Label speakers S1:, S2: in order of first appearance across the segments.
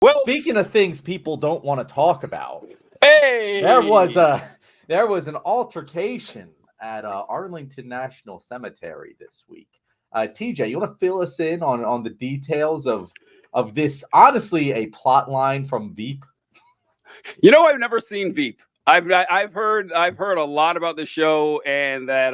S1: Well,
S2: speaking of things people don't want to talk about,
S1: hey,
S2: there was an altercation at Arlington National Cemetery this week. TJ, you want to fill us in on the details of this? Honestly, a plot line from Veep.
S1: You know, I've never seen Veep. I've heard a lot about the show, and that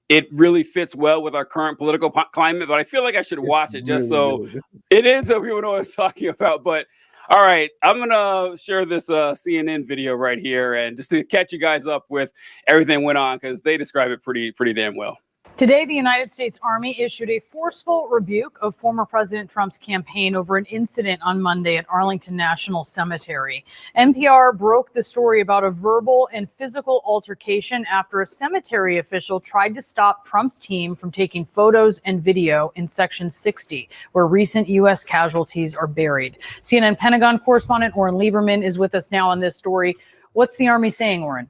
S1: it really fits well with our current political climate. But I feel like I should watch it just so it is so people know what I'm talking about. But all right, I'm gonna share this CNN video right here, and just to catch you guys up with everything that went on, because they describe it pretty damn well.
S3: Today, the United States Army issued a forceful rebuke of former President Trump's campaign over an incident on Monday at Arlington National Cemetery. NPR broke the story about a verbal and physical altercation after a cemetery official tried to stop Trump's team from taking photos and video in Section 60, where recent U.S. casualties are buried. CNN Pentagon correspondent Oren Lieberman is with us now on this story. What's the Army saying, Oren?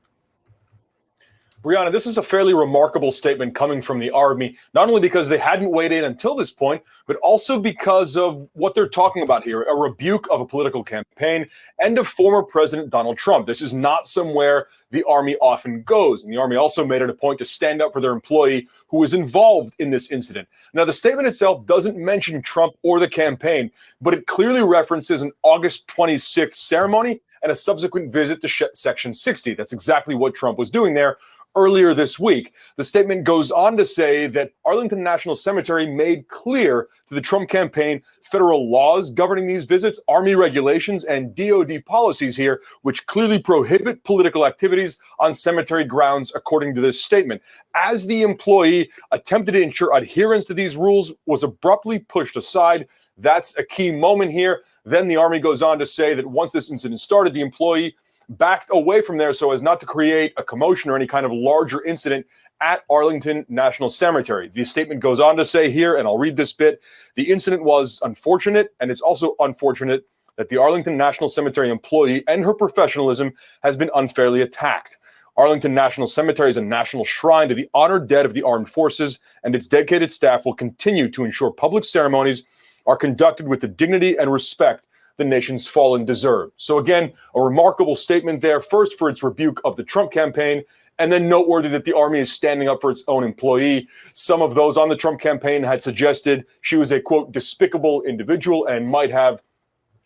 S4: Brianna, this is a fairly remarkable statement coming from the Army, not only because they hadn't weighed in until this point, but also because of what they're talking about here, a rebuke of a political campaign and of former President Donald Trump. This is not somewhere the Army often goes. And the Army also made it a point to stand up for their employee who was involved in this incident. Now, the statement itself doesn't mention Trump or the campaign, but it clearly references an August 26th ceremony and a subsequent visit to Section 60. That's exactly what Trump was doing there earlier this week. The statement goes on to say that Arlington National Cemetery made clear to the Trump campaign federal laws governing these visits, Army regulations, and DoD policies here, which clearly prohibit political activities on cemetery grounds, according to this statement. As the employee attempted to ensure adherence to these rules was abruptly pushed aside. That's a key moment here. Then the Army goes on to say that once this incident started, the employee backed away from there so as not to create a commotion or any kind of larger incident at Arlington National Cemetery. The statement goes on to say here, and I'll read this bit, the incident was unfortunate, and it's also unfortunate that the Arlington National Cemetery employee and her professionalism has been unfairly attacked. Arlington National Cemetery is a national shrine to the honored dead of the armed forces, and its dedicated staff will continue to ensure public ceremonies are conducted with the dignity and respect the nation's fallen deserve. So again, a remarkable statement there, first for its rebuke of the Trump campaign, and then noteworthy that the Army is standing up for its own employee. Some of those on the Trump campaign had suggested she was a, quote, despicable individual and might have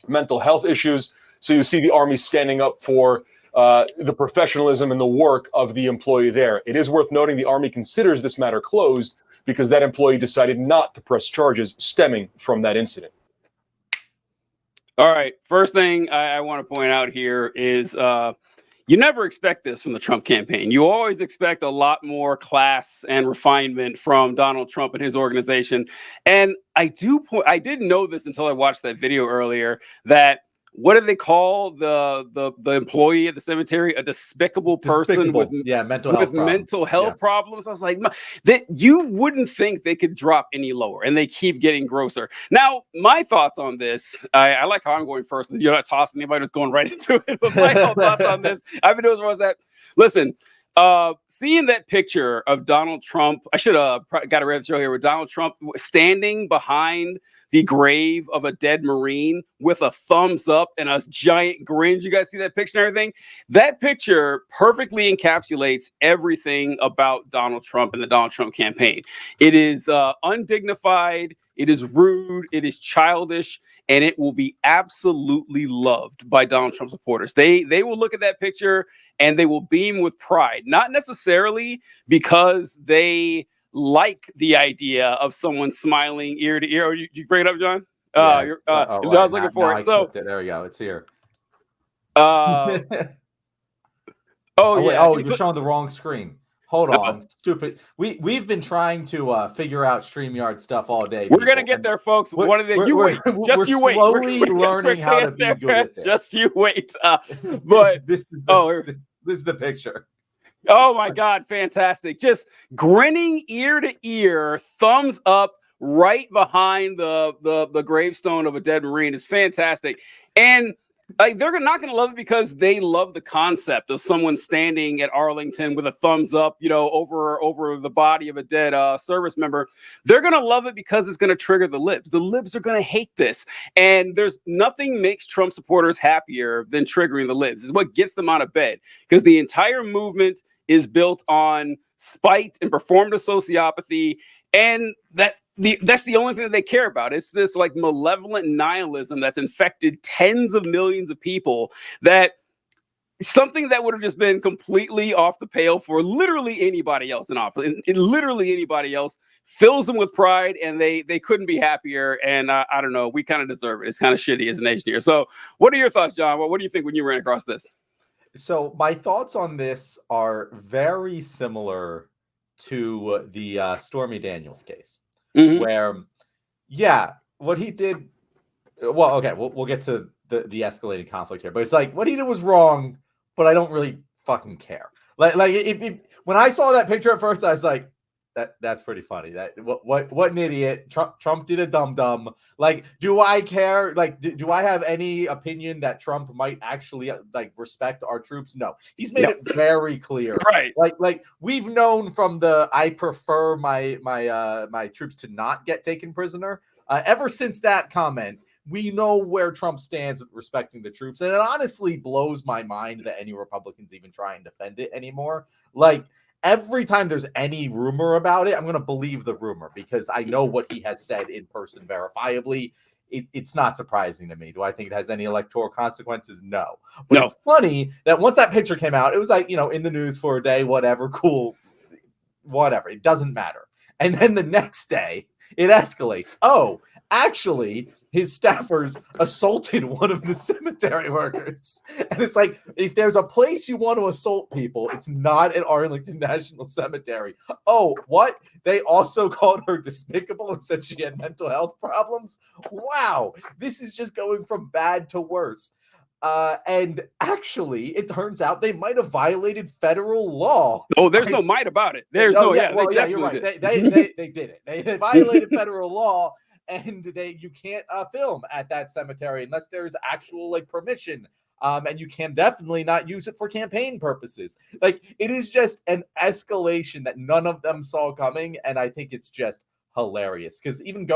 S4: mental health issues. So you see the Army standing up for the professionalism and the work of the employee there. It is worth noting the Army considers this matter closed because that employee decided not to press charges stemming from that incident.
S1: All right. First thing I want to point out here is you never expect this from the Trump campaign. You always expect a lot more class and refinement from Donald Trump and his organization. And I didn't know this until I watched that video earlier, that what did they call the employee at the cemetery? A despicable person with mental health problems. I was like, that you wouldn't think they could drop any lower, and they keep getting grosser. Now, my thoughts on this, I like how I'm going first. You're not tossing anybody that's going right into it. But my thoughts on this, I've been doing was that, listen, seeing that picture of Donald Trump, I should have got a red show here with Donald Trump standing behind the grave of a dead Marine with a thumbs up and a giant grin. You guys see that picture and everything? That picture perfectly encapsulates everything about Donald Trump and the Donald Trump campaign. It is undignified. It is rude. It is childish. And it will be absolutely loved by Donald Trump supporters. They will look at that picture and they will beam with pride, not necessarily because they like the idea of someone smiling ear to ear. Oh, you bring it up, John? I was looking for it. So
S2: there we go. It's here.
S1: Yeah.
S2: You're showing the wrong screen. Hold on, stupid. We've been trying to figure out StreamYard stuff all day.
S1: We're gonna get there, folks. We're
S2: slowly learning how to be good at this.
S1: Just you wait. But
S2: this is the picture.
S1: Oh my God, fantastic. Just grinning ear to ear, thumbs up right behind the gravestone of a dead Marine is fantastic. And Like, they're not going to love it because they love the concept of someone standing at Arlington with a thumbs up, over the body of a dead service member. They're going to love it because it's going to trigger the libs. The libs are going to hate this. And there's nothing makes Trump supporters happier than triggering the libs. It's what gets them out of bed, because the entire movement is built on spite and performative sociopathy, and that's the only thing that they care about. It's this like malevolent nihilism that's infected tens of millions of people, that something that would have just been completely off the pale for literally anybody else in office, and literally anybody else, fills them with pride, and they couldn't be happier. And I don't know, we kind of deserve it. It's kind of shitty as a nation here. So what are your thoughts, John? What do you think when you ran across this?
S2: So my thoughts on this are very similar to the Stormy Daniels case.
S1: Mm-hmm.
S2: Where, yeah, what he did. Well, okay, we'll get to the escalating conflict here, but it's like what he did was wrong, but I don't really fucking care. Like when I saw that picture at first, I was like, that's pretty funny. That what an idiot. Trump did a dum-dum. Like, do I care? Like, do I have any opinion that Trump might actually like respect our troops? No. He's made it very clear.
S1: Right.
S2: Like we've known from the I prefer my troops to not get taken prisoner. Ever since that comment, we know where Trump stands with respecting the troops. And it honestly blows my mind that any Republicans even try and defend it anymore. Like, every time there's any rumor about it, I'm going to believe the rumor because I know what he has said in person verifiably. It's not surprising to me. Do I think it has any electoral consequences? No. But It's funny that once that picture came out, it was like, in the news for a day, whatever, cool, whatever. It doesn't matter. And then the next day, it escalates. Oh, actually, his staffers assaulted one of the cemetery workers. And it's like, if there's a place you want to assault people, it's not at Arlington National Cemetery. Oh, what? They also called her despicable and said she had mental health problems? Wow. This is just going from bad to worse. And actually, it turns out they might have violated federal law.
S1: Oh, there's no might about it. There's you're right.
S2: They did it. They violated federal law. And you can't film at that cemetery unless there's actual permission. And you can definitely not use it for campaign purposes. Like, it is just an escalation that none of them saw coming. And I think it's just hilarious. Because even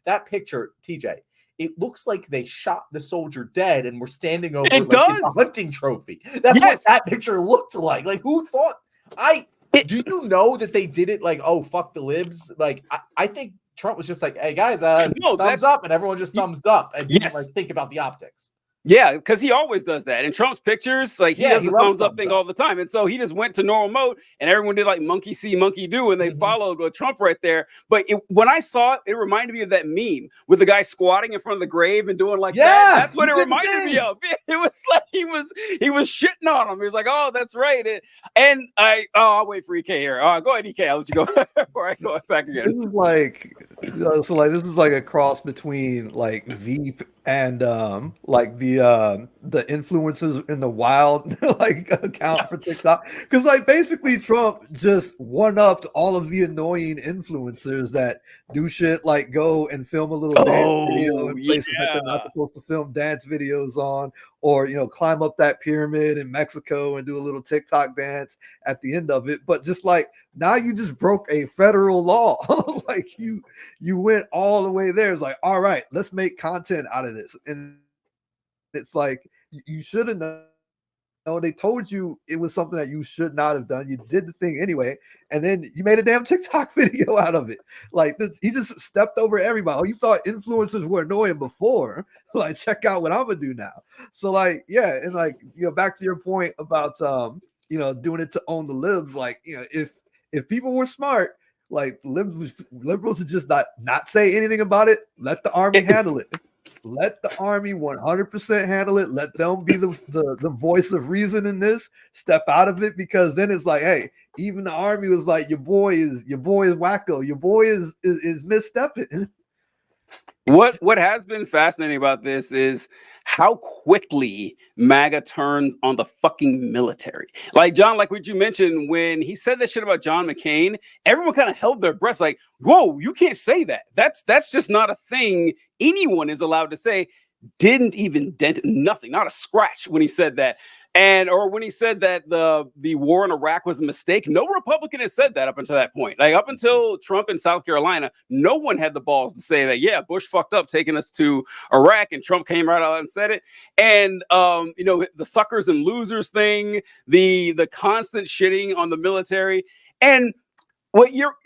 S2: that picture, TJ, it looks like they shot the soldier dead and were standing over a hunting trophy. That's what that picture looked like. Like, who thought? Do you know that they did it like, oh, fuck the libs? Like, I think Trump was just like, hey, guys, thumbs up, and everyone just thumbs up and didn't think about the optics.
S1: Yeah, because he always does that. In Trump's pictures, he does the thumbs up thing all the time. And so he just went to normal mode, and everyone did like monkey see, monkey do, and they followed with Trump right there. But when I saw it, it reminded me of that meme with the guy squatting in front of the grave and doing like that. That's what it reminded me of. It was like he was shitting on him. He was like, oh, that's right. I'll wait for EK here. Go ahead, EK. I'll let you go before I go back again.
S5: This is like, this is like a cross between like Veep and like the influencers in the wild like account for TikTok, because like basically Trump just one-upped all of the annoying influencers that do shit like go and film a little dance video in places that they're not supposed to film dance videos on, or climb up that pyramid in Mexico and do a little TikTok dance at the end of it. But just like now you just broke a federal law. Like you went all the way there. It's like, all right, let's make content out of this. And it's like, you should have known. They told you it was something that you should not have done. You did the thing anyway, and then you made a damn TikTok video out of it. Like this, he just stepped over everybody. Oh, you thought influencers were annoying before? Like, check out what I'm gonna do now. So like, yeah, and like, back to your point about doing it to own the libs. Like, if people were smart, like liberals would just not say anything about it. Let the army handle it. Let the army 100% handle it. Let them be the voice of reason in this. Step out of it, because then it's like, hey, even the army was like, your boy is wacko. Your boy is misstepping.
S1: What has been fascinating about this is how quickly MAGA turns on the fucking military. Like, John, like what you mentioned, when he said that shit about John McCain, everyone kind of held their breath like, whoa, you can't say that. That's just not a thing anyone is allowed to say. didn't even dent nothing, not a scratch when he said that. And or when he said that the war in Iraq was a mistake, no Republican had said that up until that point. Like up until Trump in South Carolina, no one had the balls to say that, yeah, Bush fucked up taking us to Iraq, and Trump came right out and said it. And the suckers and losers thing, the constant shitting on the military. And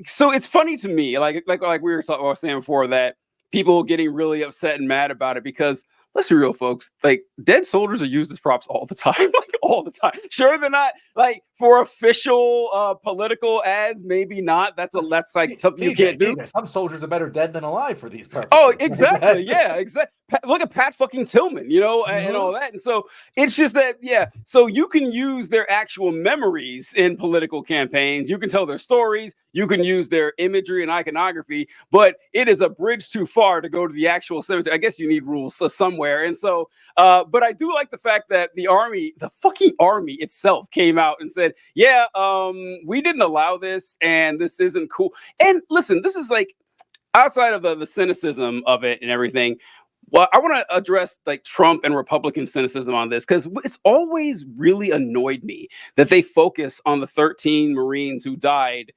S1: so it's funny to me, like we were saying before, that people getting really upset and mad about it, because let's be real, folks. Like, dead soldiers are used as props all the time, like all the time. Sure, they're not like for official political ads. Maybe not. That's like something you can't do.
S2: Some soldiers are better dead than alive for these purposes.
S1: Oh, exactly. Yeah, exactly. Look at Pat fucking Tillman, and all that. And so it's just that, yeah. So you can use their actual memories in political campaigns. You can tell their stories. You can use their imagery and iconography, but it is a bridge too far to go to the actual cemetery. I guess you need rules somewhere. And so, but I do like the fact that the fucking army itself came out and said, yeah, we didn't allow this, and this isn't cool. And listen, this is like outside of the cynicism of it and everything. Well, I want to address like Trump and Republican cynicism on this, because it's always really annoyed me that they focus on the 13 Marines who died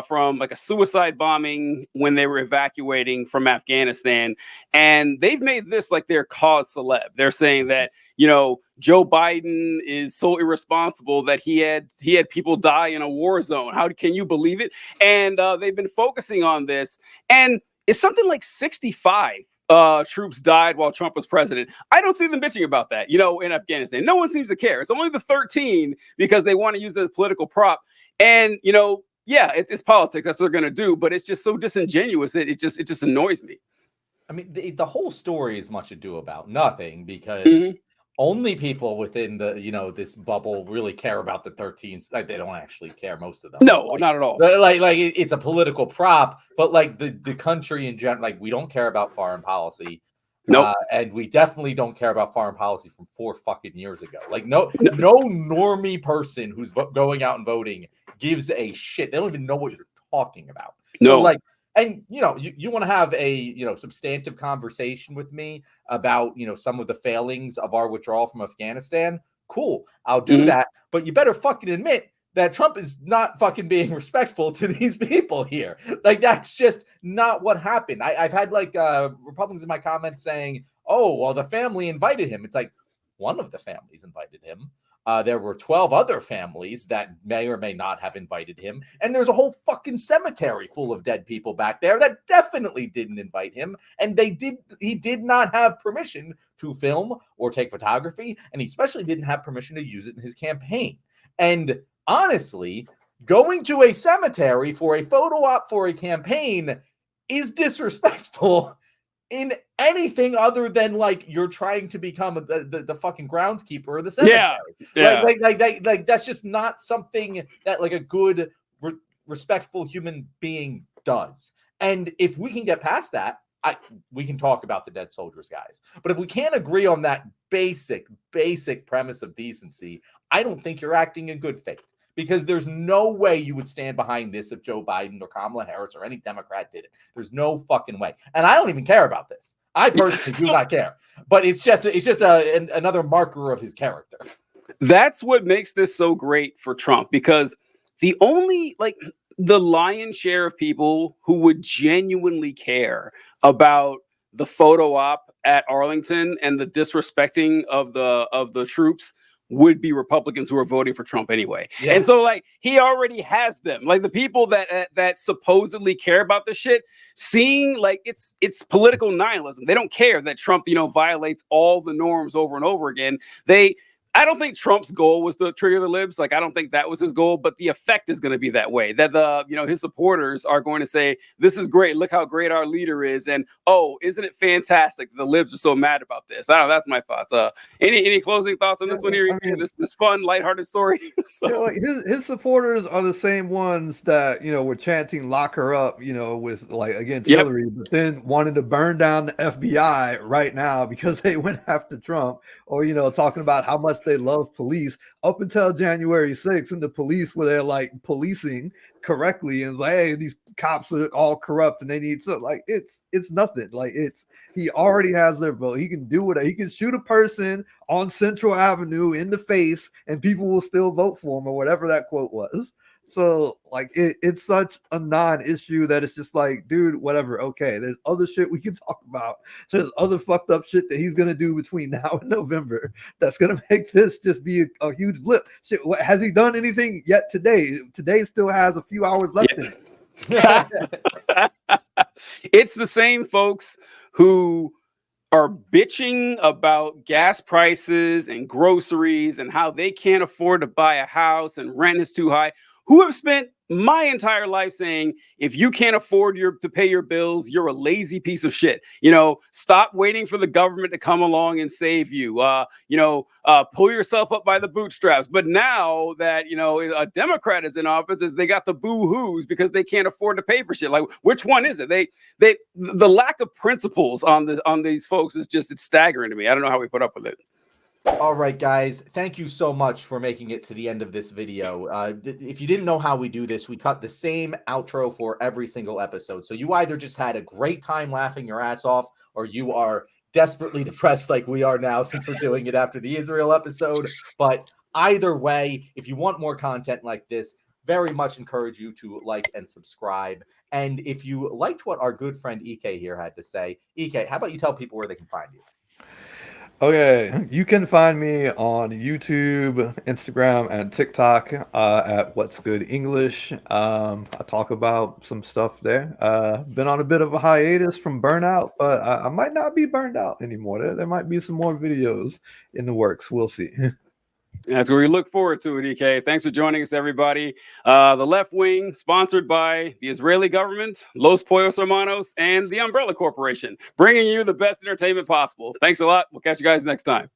S1: from like a suicide bombing when they were evacuating from Afghanistan. And they've made this like their cause celeb. They're saying that, Joe Biden is so irresponsible that he had people die in a war zone. How can you believe it? And they've been focusing on this. And it's something like 65 troops died while Trump was president. I don't see them bitching about that, in Afghanistan. No one seems to care. It's only the 13 because they want to use it as a political prop. And, yeah, it's politics. That's what they're going to do. But it's just so disingenuous. It just annoys me.
S2: I mean, the whole story is much ado about nothing, because only people within the, this bubble really care about the 13s. Like, they don't actually care, most of them.
S1: No, not at all.
S2: Like it's a political prop, but like the country in general, like, we don't care about foreign policy.
S1: Nope.
S2: And we definitely don't care about foreign policy from 4 fucking years ago. Like, no normie person who's going out and voting gives a shit. They don't even know what you're talking about.
S1: No.
S2: So, like, and you want to have a substantive conversation with me about some of the failings of our withdrawal from Afghanistan. Cool, I'll do that. But you better fucking admit that Trump is not fucking being respectful to these people here. Like, that's just not what happened. I've had like Republicans in my comments saying, oh, well, the family invited him. It's like, one of the families invited him. There were 12 other families that may or may not have invited him. And there's a whole fucking cemetery full of dead people back there that definitely didn't invite him. And he did not have permission to film or take photography. And he especially didn't have permission to use it in his campaign. And honestly, going to a cemetery for a photo op for a campaign is disrespectful in anything other than like you're trying to become the fucking groundskeeper of the cemetery.
S1: Yeah.
S2: Like that's just not something that like a good respectful human being does. And if we can get past that, we can talk about the dead soldiers, guys. But if we can't agree on that basic premise of decency, I don't think you're acting in good faith. Because there's no way you would stand behind this if Joe Biden or Kamala Harris or any Democrat did it. There's no fucking way. And I don't even care about this. I personally do not care. But it's just another marker of his character.
S1: That's what makes this so great for Trump, because the lion's share of people who would genuinely care about the photo op at Arlington and the disrespecting of the troops would be Republicans who are voting for Trump anyway. Yeah. And so like he already has them. Like the people that supposedly care about this shit, seeing like it's political nihilism. They don't care that Trump, violates all the norms over and over again. I don't think Trump's goal was to trigger the libs. Like, I don't think that was his goal, but the effect is going to be that way. That his supporters are going to say, this is great. Look how great our leader is. And, oh, isn't it fantastic? The libs are so mad about this. I don't know. That's my thoughts. Any closing thoughts on this one here? This fun, lighthearted story.
S5: His supporters are the same ones that, were chanting lock her up, with like against Hillary, but then wanted to burn down the FBI right now because they went after Trump, or, talking about how much they love police up until January 6th, and the police were there like policing correctly and like, hey, these cops are all corrupt and they need to like it's nothing. Like he already has their vote. He can do whatever. He can shoot a person on Central Avenue in the face and people will still vote for him or whatever that quote was. So like it's such a non-issue that it's just like, dude, whatever. Okay, there's other shit we can talk about. There's other fucked up shit that he's gonna do between now and November that's gonna make this just be a huge blip. Shit, what has he done anything yet today? Today still has a few hours left in it.
S1: It's the same folks who are bitching about gas prices and groceries and how they can't afford to buy a house and rent is too high, who have spent my entire life saying, if you can't afford to pay your bills, you're a lazy piece of shit. Stop waiting for the government to come along and save you. Pull yourself up by the bootstraps. But now that, a Democrat is in office, they got the boo-hoos because they can't afford to pay for shit. Like, which one is it? The lack of principles on these folks is just, it's staggering to me. I don't know how we put up with it.
S2: All right, guys, thank you so much for making it to the end of this video. If you didn't know how we do this, we cut the same outro for every single episode. So you either just had a great time laughing your ass off, or you are desperately depressed like we are now since we're doing it after the Israel episode. But either way, if you want more content like this, very much encourage you to like and subscribe. And if you liked what our good friend EK here had to say, EK, how about you tell people where they can find you?
S5: Okay, you can find me on YouTube, Instagram, and TikTok at What's Good English. I talk about some stuff there. Been on a bit of a hiatus from burnout, but I might not be burned out anymore. There might be some more videos in the works. We'll see.
S1: That's where we look forward to it, EK. Thanks for joining us, everybody. The Left Wing, sponsored by the Israeli government, Los Pollos Hermanos, and the Umbrella Corporation, bringing you the best entertainment possible. Thanks a lot. We'll catch you guys next time.